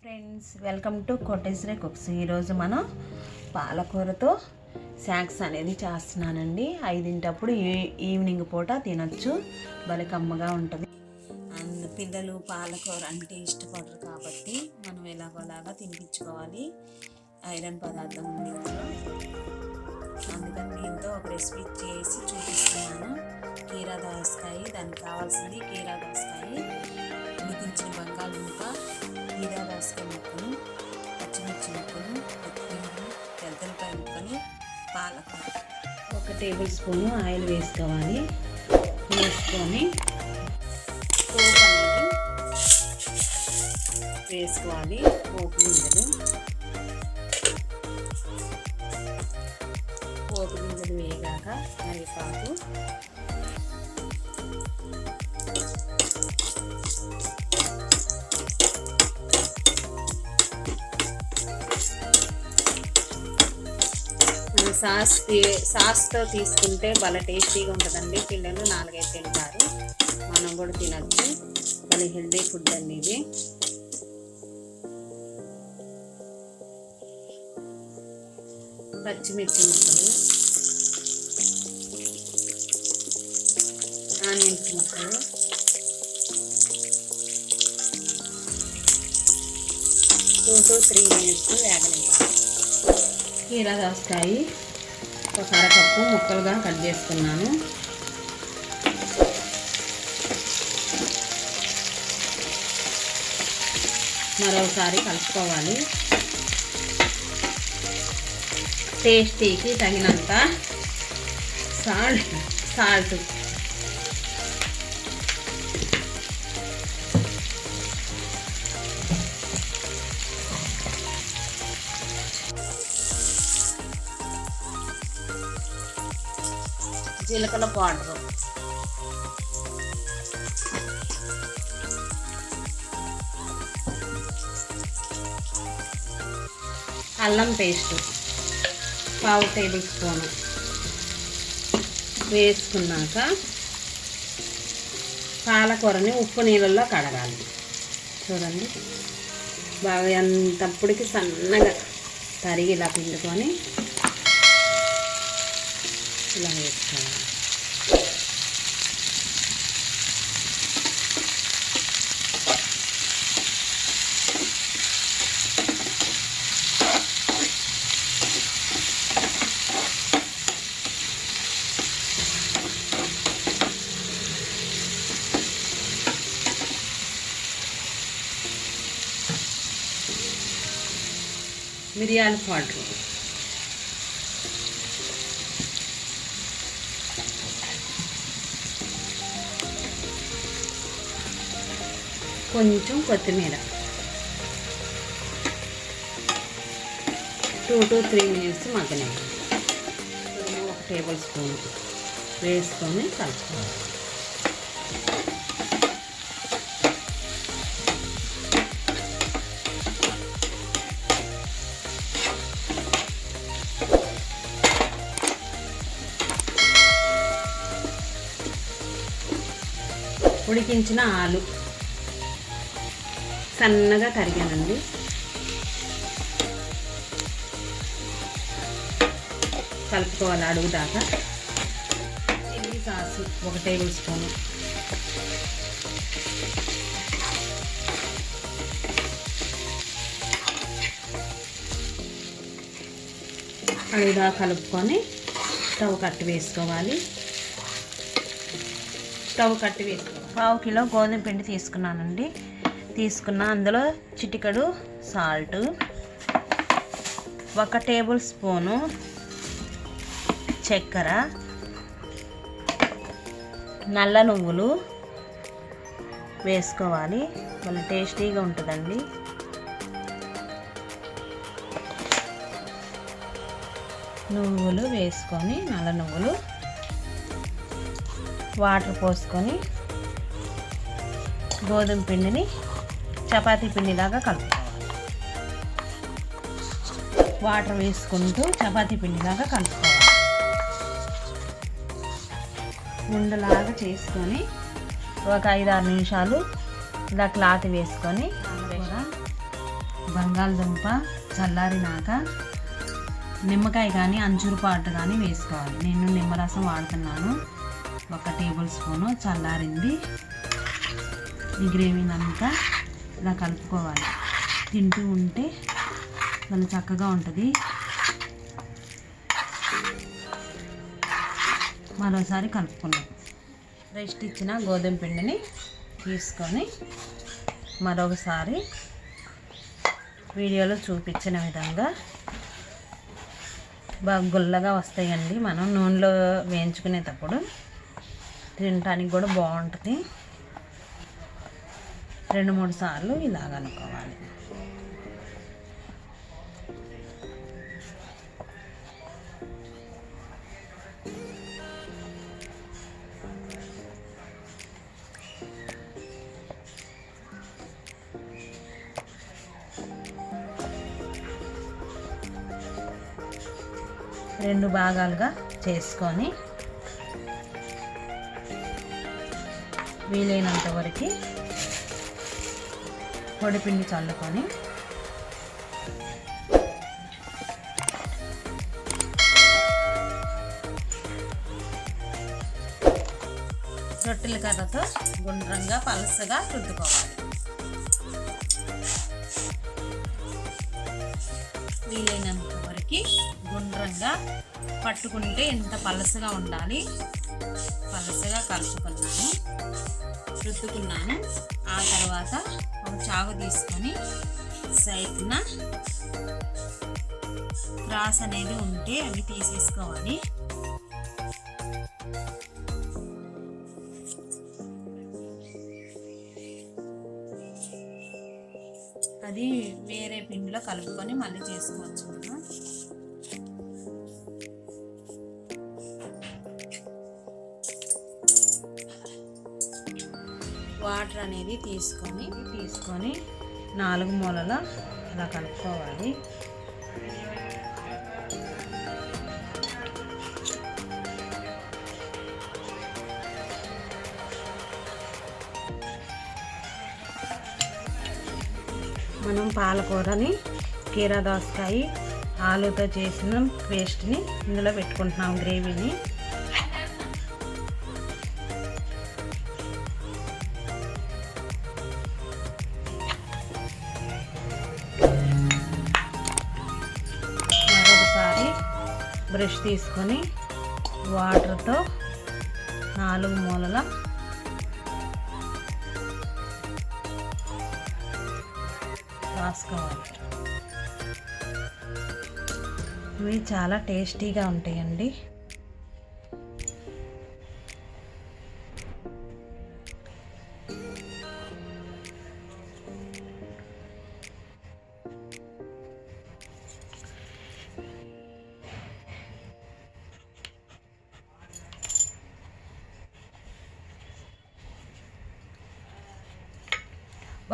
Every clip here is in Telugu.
Friends, welcome to Koteswari cooks. ఈరోజు మనం పాలకూరతో స్నాక్స్ అనేది చేస్తున్నానండి. 5 ఈవినింగ్ పూట తినొచ్చు, భలే కమ్మగా ఉంటుంది. అండ్ పిల్లలు పాలకూర అంటే ఇష్టపడరు కాబట్టి మనం ఎలాగోలాగా తినిపించుకోవాలి. ఐరన్ పదార్థం ఉంది ఇందులో, అందుకని దీంతో ఒక రెసిపీ చేసి చూపిస్తున్నాను. కీరా దోసకాయ, దానికి కావాల్సింది కీరా దోసకాయ, ఉడికించిన బంగాళదుంప, కీరా దోసకాయ ముక్కలు, పచ్చిమిర్చి ముక్కలు, కొత్తిమీర, పెద్దలకాయ ముక్కలు, పాలకూర. 1 టేబుల్ స్పూన్ ఆయిల్ వేసుకోవాలి. వేసుకొని పోపు అనేది వేసుకోవాలి. పోపు గింజలు వేగాక కరివేపాకు, సాస్తో తీసుకుంటే భలే టేస్టీగా ఉంటుందండి. పిల్లలు 4-5 తింటారు, మనం కూడా తినచ్చు. భలే హెల్దీ ఫుడ్ అండి ఇది. పచ్చిమిర్చి ముక్కలు, ఆనియన్స్ ముక్కలు, 2 to 3 minutes వేగనివ్వాలి. కీరా దోసకాయ 1/2 కప్పు ముక్కలుగా కట్ చేసుకున్నాను. మరోసారి కలుపుకోవాలి. టేస్టీకి తగినంత సాల్ట్, జీలకర్ర పౌడర్, అల్లం పేస్ట్ 1/2 టేబుల్ స్పూన్ వేసుకున్నాక పాలకూరని ఉప్పు నీళ్ళల్లో కడగాలి. చూడండి, బాగా అంతప్పటికి సన్నగా తరిగి ఇలా పిండుకొని ఇలా వేసుకోవాలి. మిరియాల పౌడర్, కొంచెం కొత్తిమీర, 2 to 3 minutes మగ్గనివ్వాలి. 1 టేబుల్ స్పూన్ వేసుకొని కలుపుకోవాలి. ఉడికించిన ఆలు సన్నగా తరిగానండి. కలుపుకోవాలి అడుగు దాకా. చిల్లీ సాసు 1 టేబుల్ స్పూన్, అడుగు దాకా కలుపుకొని స్టవ్ కట్టి వేసుకోవాలి. 1/2 కిలో గోధుమ పిండి తీసుకున్నానండి. అందులో చిటికెడు సాల్ట్, 1 టేబుల్ స్పూను చక్కెర, నల్ల నువ్వులు వేసుకోవాలి. చాలా టేస్టీగా ఉంటుందండి. నువ్వులు వేసుకొని, నల్ల నువ్వులు, వాటర్ పోసుకొని గోధుమ పిండిని చపాతీ పిండిలాగా కలుపుకోవాలి. వాటర్ వేసుకుంటూ చపాతీ పిండిలాగా కలుపుకోవాలి. ఉండలాగా చేసుకొని ఒక 5-6 నిమిషాలు ఇలా క్లాత్ వేసుకొని బంగాళదుంప చల్లారినాక నిమ్మకాయ కానీ అంచురు పాటు కానీ వేసుకోవాలి. నేను నిమ్మరసం వాడుతున్నాను. 1 టేబుల్ స్పూను చల్లారింది. ఈ గ్రేవీని అంతా ఇలా కలుపుకోవాలి. తింటూ ఉంటే చాలా చక్కగా ఉంటుంది. మరోసారి కలుపుకున్నాం. రెస్ట్ ఇచ్చిన గోధుమ పిండిని తీసుకొని మరొకసారి వీడియోలో చూపించిన విధంగా బాగా గుల్లగా వస్తాయండి. మనం నూనెలో వేయించుకునేటప్పుడు తినడానికి కూడా బాగుంటుంది. 2-3 సార్లు ఇలాగ అనుకోవాలి. రెండు భాగాలుగా చేసుకొని వీలైనంత వరకు పొడిపిండి చల్లుకొని రొట్టెల కర్రతో గుండ్రంగా పలసగా రుద్దుకోవాలి. వీలైనంత వరకు గుండ్రంగా పట్టుకుంటే ఎంత పలసగా ఉండాలి. పలసగా కలుపుకున్నాను, రుద్దుకున్నాను. ఆ తర్వాత ఒక చాకు తీసుకొని సైడ్న క్రాస్ అనేది ఉంటే అవి తీసేసుకోవాలి. అది వేరే పిండిలో కలుపుకొని మళ్ళీ చేసుకోవచ్చు. వాటర్ అనేది తీసుకొని 4 మూలల ఇలా కలుపుకోవాలి. మనం పాలకూరని, కీరా దోసకాయ, ఆలుతో చేసిన పేస్ట్ని ఇందులో పెట్టుకుంటున్నాం. గ్రేవీని మరొకసారి బ్రష్ తీసుకొని వాటర్తో 4 మూలల రాసుకోవాలి. ఇవి చాలా టేస్టీగా ఉంటాయండి.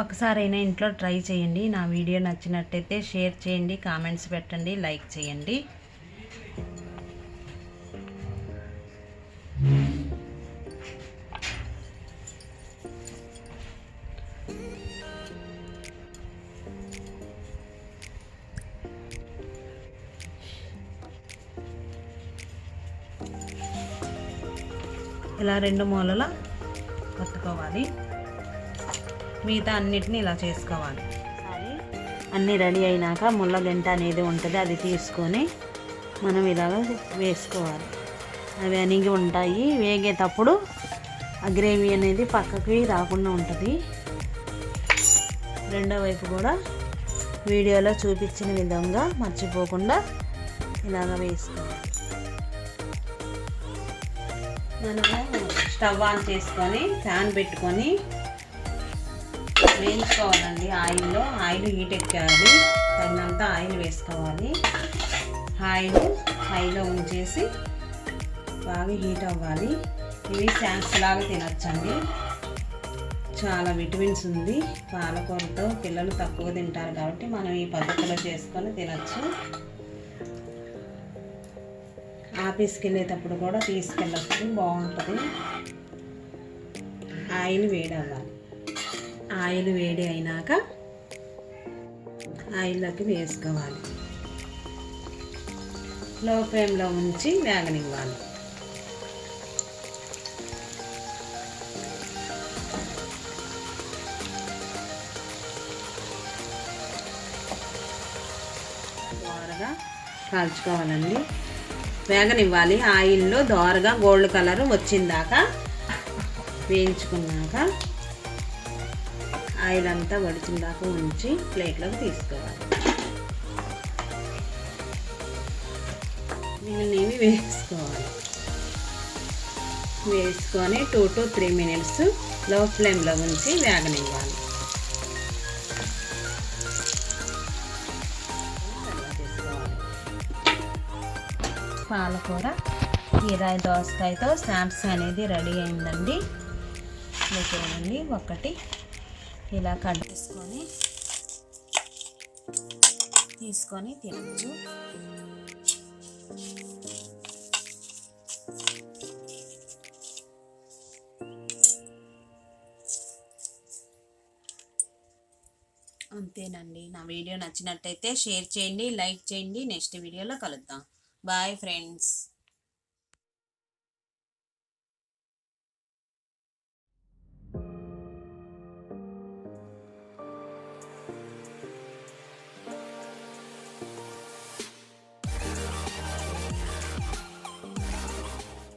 ఒకసారైనా ఇంట్లో ట్రై చేయండి. నా వీడియో నచ్చినట్టయితే షేర్ చేయండి, కామెంట్స్ పెట్టండి, లైక్ చేయండి. ఇలా 2 మూలల కట్టుకోవాలి. మిగతా అన్నిటిని ఇలా చేసుకోవాలి. అన్నీ రెడీ అయినాక ముళ్ళ గంట అనేది ఉంటుంది, అది తీసుకొని మనం ఇలాగ వేసుకోవాలి. అవి అణిగి ఉంటాయి. వేగేటప్పుడు ఆ గ్రేవీ అనేది పక్కకి రాకుండా ఉంటుంది. రెండో వైపు కూడా వీడియోలో చూపించిన విధంగా మర్చిపోకుండా ఇలాగ వేసుకోవాలి. మనము స్టవ్ ఆన్ చేసుకొని ప్యాన్ పెట్టుకొని వేయించుకోవాలండి. ఆయిల్ హీట్ ఎక్కాలి. తగినంత ఆయిల్ వేసుకోవాలి. ఆయిల్ హైలో ఉంచేసి బాగా హీట్ అవ్వాలి. ఇవి స్నాక్స్ లాగా తినచ్చండి. చాలా విటమిన్స్ ఉంది. పాలకూరతో పిల్లలు తక్కువ తింటారు కాబట్టి మనం ఈ పద్ధతిలో చేసుకొని తినచ్చు. ఆఫీస్కి వెళ్ళేటప్పుడు కూడా తీసుకెళ్ళచ్చు, బాగుంటుంది. ఆయిల్ వేడి అవ్వాలి. ఆయిల్ వేడి అయినాక ఆయిల్లోకి వేసుకోవాలి. లో ఫ్లేమ్లో ఉంచి వేగనివ్వాలి. దోరగా కాల్చుకోవాలండి, వేగనివ్వాలి. ఆయిల్లో దోరగా గోల్డ్ కలర్ వచ్చిందాకా వేయించుకున్నాక ఆయిల్ అంతా వడిచిందాకా ఉంచి ప్లేట్లోకి తీసుకోవాలి. మిగిలినవి వేసుకొని 2 to 3 minutes లో ఫ్లేమ్లో ఉంచి వేగనివ్వాలి. పాలకూర కీరాయి దోసకాయతో స్నాక్స్ అనేది రెడీ అయిందండి. చూడండి, ఒకటి ఇలా కట్ తీసుకొని తినచ్చు. అంతేనండి. నా వీడియో నచ్చినట్టయితే షేర్ చేయండి, లైక్ చేయండి. నెక్స్ట్ వీడియోలో కలుద్దాం. Bye friends.